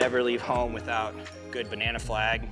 never leave home without good banana flag.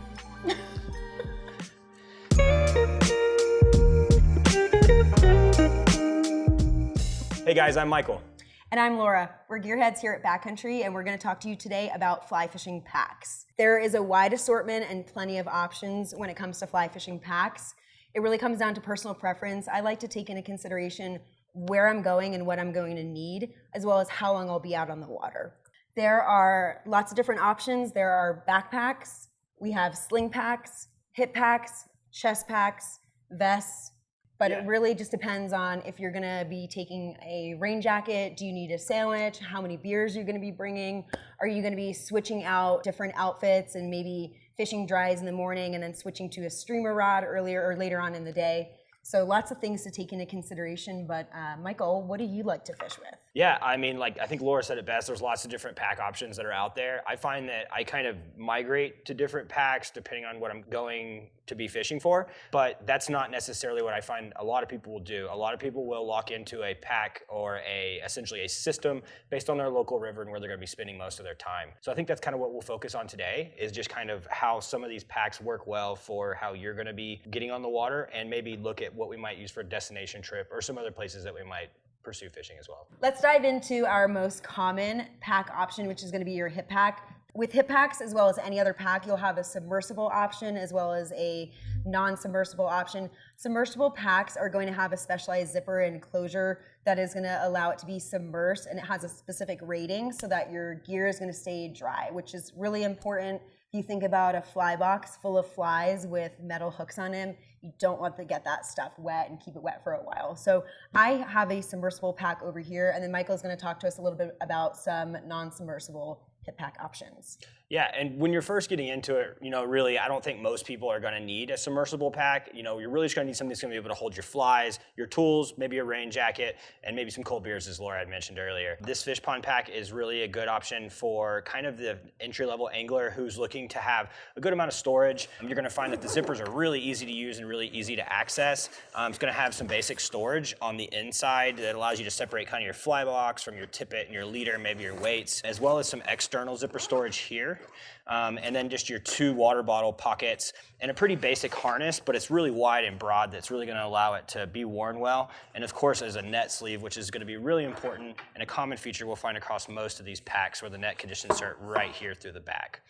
Hey guys, I'm Michael. And I'm Laura. We're Gearheads here at Backcountry, and we're going to talk to you today about fly fishing packs. There is a wide assortment and plenty of options when it comes to fly fishing packs. It really comes down to personal preference. I like to take into consideration where I'm going and what I'm going to need, as well as how long I'll be out on the water. There are lots of different options. There are backpacks, we have sling packs, hip packs, chest packs, vests, but it really just depends on if you're gonna be taking a rain jacket, do you need a sandwich, how many beers you're gonna be bringing, are you gonna be switching out different outfits and maybe fishing dries in the morning and then switching to a streamer rod earlier or later on in the day. So lots of things to take into consideration, but Michael, what do you like to fish with? Yeah, I mean, like I think Laura said it best, there's lots of different pack options that are out there. I find that I kind of migrate to different packs depending on what I'm going to be fishing for, but that's not necessarily what I find a lot of people will do. A lot of people will lock into a pack or essentially a system based on their local river and where they're gonna be spending most of their time. So I think that's kind of what we'll focus on today, is just kind of how some of these packs work well for how you're gonna be getting on the water, and maybe look at what we might use for a destination trip or some other places that we might pursue fishing as well. Let's dive into our most common pack option, which is going to be your hip pack. With hip packs, as well as any other pack, you'll have a submersible option as well as a non-submersible option. Submersible packs are going to have a specialized zipper and closure that is going to allow it to be submersed, and it has a specific rating so that your gear is going to stay dry, which is really important. If you think about a fly box full of flies with metal hooks on them, you don't want to get that stuff wet and keep it wet for a while. So I have a submersible pack over here, and then Michael's going to talk to us a little bit about some non-submersible hip pack options. Yeah, and when you're first getting into it, really, I don't think most people are gonna need a submersible pack. You're really just gonna need something that's gonna be able to hold your flies, your tools, maybe a rain jacket, and maybe some cold beers, as Laura had mentioned earlier. This fish pond pack is really a good option for kind of the entry-level angler who's looking to have a good amount of storage. You're gonna find that the zippers are really easy to use and really easy to access. It's gonna have some basic storage on the inside that allows you to separate kind of your fly box from your tippet and your leader, maybe your weights, as well as some external zipper storage here. And then just your 2 water bottle pockets and a pretty basic harness, but it's really wide and broad that's really going to allow it to be worn well. And of course, there's a net sleeve, which is going to be really important and a common feature we'll find across most of these packs, where the net can just insert right here through the back.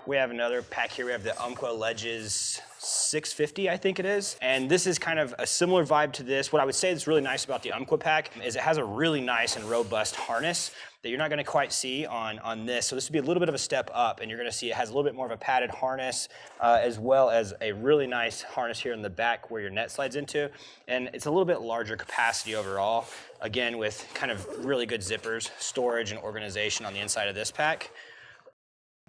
We have another pack here. We have the Umpqua Ledges 650, I think it is. And this is kind of a similar vibe to this. What I would say that's really nice about the Umpqua pack is it has a really nice and robust harness that you're not gonna quite see on this. So this would be a little bit of a step up, and you're gonna see it has a little bit more of a padded harness, as well as a really nice harness here in the back where your net slides into. And it's a little bit larger capacity overall, again, with kind of really good zippers, storage, and organization on the inside of this pack.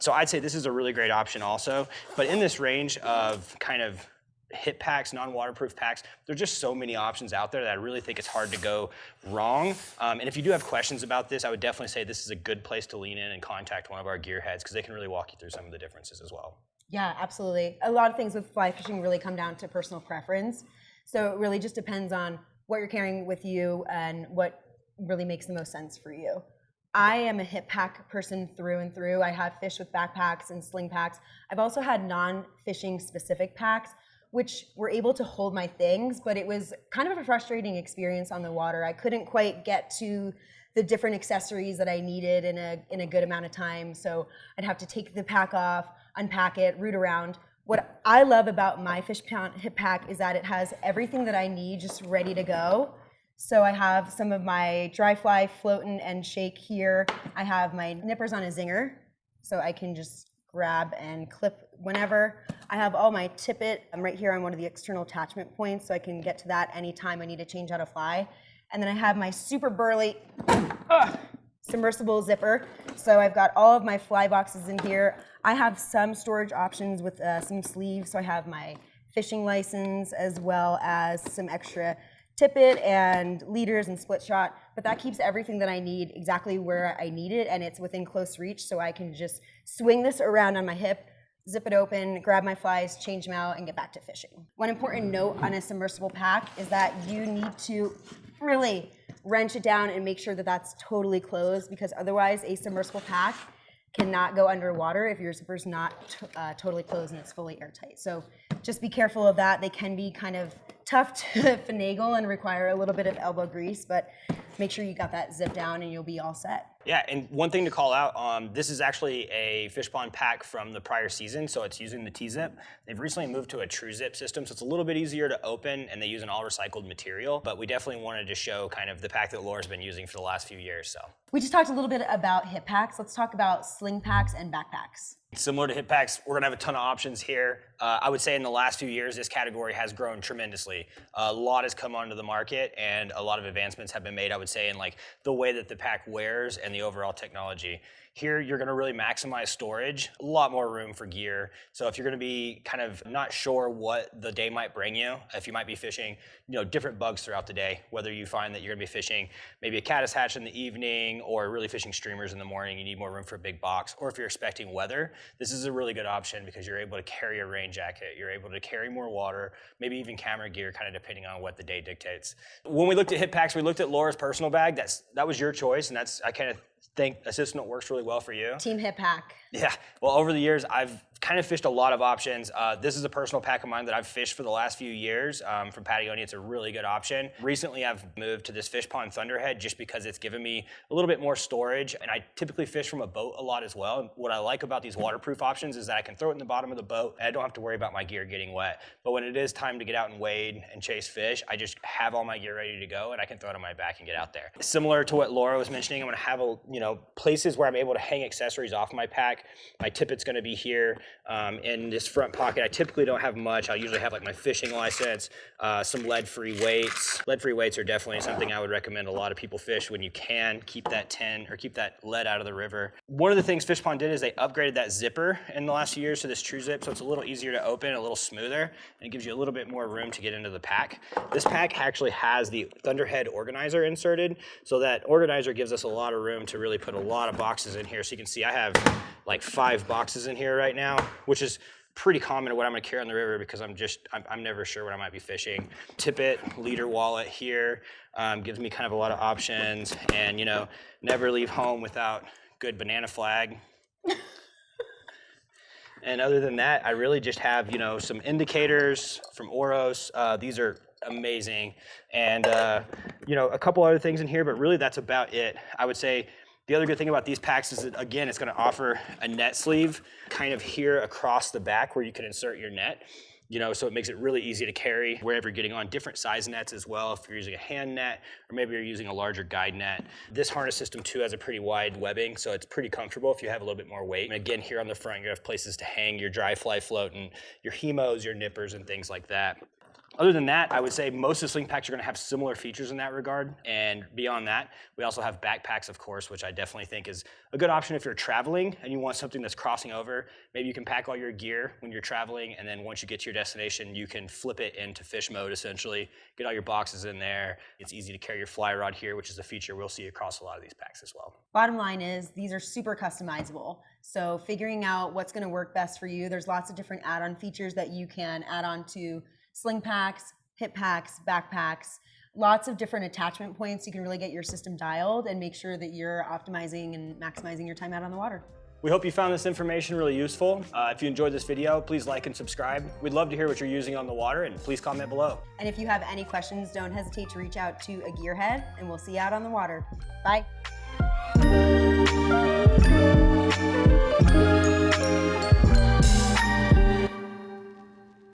So I'd say this is a really great option also, but in this range of kind of hip packs, non-waterproof packs, there's just so many options out there that I really think it's hard to go wrong. And if you do have questions about this, I would definitely say this is a good place to lean in and contact one of our gearheads, because they can really walk you through some of the differences as well. Yeah, absolutely. A lot of things with fly fishing really come down to personal preference. So it really just depends on what you're carrying with you and what really makes the most sense for you. I am a hip pack person through and through. I have fished with backpacks and sling packs. I've also had non-fishing specific packs, which were able to hold my things, but it was kind of a frustrating experience on the water. I couldn't quite get to the different accessories that I needed in a good amount of time. So I'd have to take the pack off, unpack it, root around. What I love about my fish hip pack is that it has everything that I need just ready to go. So I have some of my dry fly floating and shake here. I have my nippers on a zinger, so I can just grab and clip whenever. I have all my tippet. I'm right here on one of the external attachment points, so I can get to that anytime I need to change out a fly. And then I have my super burly submersible zipper. So I've got all of my fly boxes in here. I have some storage options with some sleeves. So I have my fishing license as well as some extra tippet and leaders and split shot, but that keeps everything that I need exactly where I need it, and it's within close reach, so I can just swing this around on my hip, zip it open, grab my flies, change them out, and get back to fishing. One important note on a submersible pack is that you need to really wrench it down and make sure that that's totally closed, because otherwise a submersible pack cannot go underwater if your zipper's not totally closed and it's fully airtight. So just be careful of that. They can be kind of tough to finagle and require a little bit of elbow grease, but make sure you got that zip down and you'll be all set. Yeah, and one thing to call out, this is actually a fish pond pack from the prior season, so it's using the T-zip. They've recently moved to a true zip system, so it's a little bit easier to open, and they use an all recycled material, but we definitely wanted to show kind of the pack that Laura's been using for the last few years. So we just talked a little bit about hip packs. Let's talk about sling packs and backpacks. Similar to hip packs, we're gonna have a ton of options here. I would say in the last few years, this category has grown tremendously. A lot has come onto the market and a lot of advancements have been made, I would say, in like the way that the pack wears and the overall technology. Here, you're gonna really maximize storage, a lot more room for gear. So if you're gonna be kind of not sure what the day might bring you, if you might be fishing, different bugs throughout the day, whether you find that you're gonna be fishing maybe a caddis hatch in the evening or really fishing streamers in the morning, you need more room for a big box, or if you're expecting weather, this is a really good option because you're able to carry a rain jacket, you're able to carry more water, maybe even camera gear, kind of depending on what the day dictates. When we looked at hip packs, we looked at Laura's personal bag. That was your choice, and I kind of think Assistant works really well for you. Team hip pack. Yeah, well, over the years, I've kind of fished a lot of options. This is a personal pack of mine that I've fished for the last few years from Patagonia. It's a really good option. Recently, I've moved to this Fish Pond Thunderhead just because it's given me a little bit more storage, and I typically fish from a boat a lot as well. And what I like about these waterproof options is that I can throw it in the bottom of the boat, and I don't have to worry about my gear getting wet. But when it is time to get out and wade and chase fish, I just have all my gear ready to go, and I can throw it on my back and get out there. Similar to what Laura was mentioning, I'm gonna have places where I'm able to hang accessories off my pack. My tippet's gonna be here in this front pocket. I typically don't have much. I'll usually have like my fishing license, some lead-free weights. Lead-free weights are definitely something I would recommend a lot of people fish when you can. Keep that tin or keep that lead out of the river. One of the things Fish Pond did is they upgraded that zipper in the last few years to this true zip, so it's a little easier to open, a little smoother, and it gives you a little bit more room to get into the pack. This pack actually has the Thunderhead organizer inserted, so that organizer gives us a lot of room to really put a lot of boxes in here. So you can see I have like 5 boxes in here right now, which is pretty common to what I'm gonna carry on the river because I'm never sure when I might be fishing. Tippet, leader wallet here, gives me kind of a lot of options, and never leave home without good banana flag. And other than that, I really just have some indicators from Oros. These are amazing, and a couple other things in here, but really that's about it. I would say the other good thing about these packs is that, again, it's going to offer a net sleeve kind of here across the back where you can insert your net. So it makes it really easy to carry wherever you're getting on. Different size nets as well, if you're using a hand net or maybe you're using a larger guide net. This harness system too has a pretty wide webbing, so it's pretty comfortable if you have a little bit more weight. And again, here on the front, you have places to hang your dry fly float and your hemos, your nippers, and things like that. Other than that, I would say most of the sling packs are going to have similar features in that regard. And beyond that, we also have backpacks, of course, which I definitely think is a good option if you're traveling and you want something that's crossing over. Maybe you can pack all your gear when you're traveling, and then once you get to your destination, you can flip it into fish mode, essentially. Get all your boxes in there. It's easy to carry your fly rod here, which is a feature we'll see across a lot of these packs as well. Bottom line is these are super customizable. So figuring out what's going to work best for you, there's lots of different add-on features that you can add on to sling packs, hip packs, backpacks, lots of different attachment points. You can really get your system dialed and make sure that you're optimizing and maximizing your time out on the water. We hope you found this information really useful. If you enjoyed this video, please like and subscribe. We'd love to hear what you're using on the water, and please comment below. And if you have any questions, don't hesitate to reach out to a gearhead, and we'll see you out on the water. Bye.